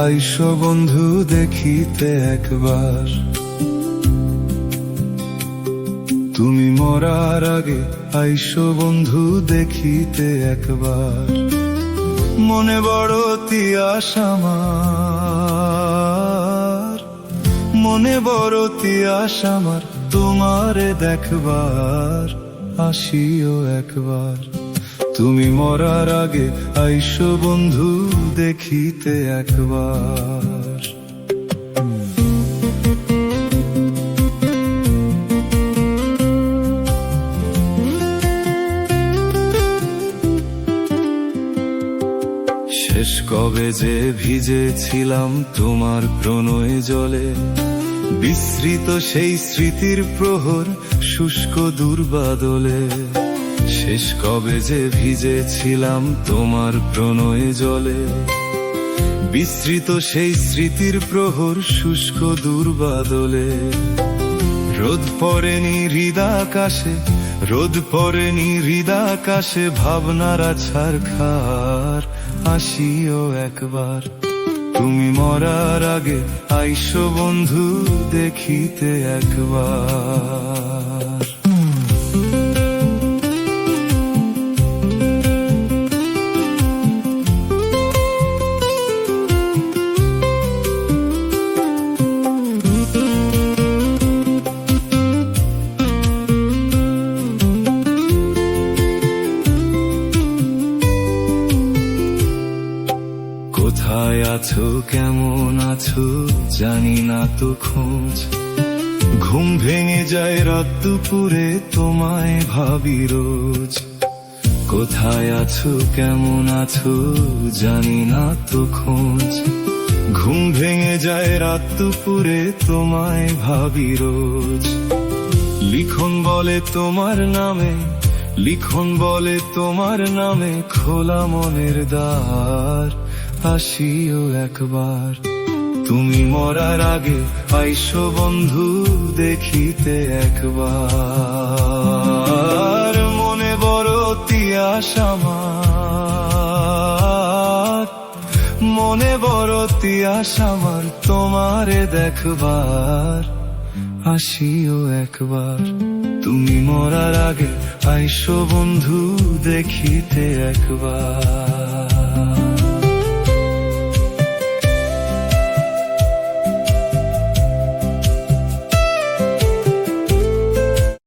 আইসো বন্ধু দেখিতে একবার। তুমি মরার আগে আইসো বন্ধু দেখিতে একবার। মনে বড় তিয়াস আমার, মনে বড় তিয়াস আমার, তোমারে দেখবার আসিও একবার। তুমি মরার আগে আইসো বন্ধু দেখিতে একবার। শেষ কবে যে ভিজেছিলাম তোমার প্রণয় জলে, বিস্মৃত সেই স্মৃতির প্রহর শুষ্ক দুর্বাদলে। শেষ কবে যে ভিজেছিলাম তোমার প্রণয় জলে, বিস্মৃত সেই স্মৃতির প্রহর শুষ্ক দুর্বাদলে। রোদ পড়েনি হৃদাকাশে, রোদ পড়েনি হৃদাকাশে, ভাবনারা ছারখার আসিও একবার। তুমি মরার আগে আইসো বন্ধু দেখিতে একবার। কোথায় আছো কেমন আছো জানি না তো খোঁজ, ঘুম ভেঙে যায় রাত দুপুরে তোমায় ভাবি রোজ। কোথায় আছো কেমন আছো জানি না তো খোঁজ, ঘুম ভেঙে যায় রাত দুপুরে তোমায় ভাবি রোজ। লিখন বলে তোমার নামে, লিখন বলে তোমার নামে, খোলা মনের দ্বার আসিও একবার। তুমি মরার আগে আইসো বন্ধু দেখিতে একবার। মনে বড় তিয়াস আমার, মনে বড় তিয়াস আমার, তোমারে দেখবার আসিও একবার। তুমি মরার আগে আইসো বন্ধু দেখিতে একবার।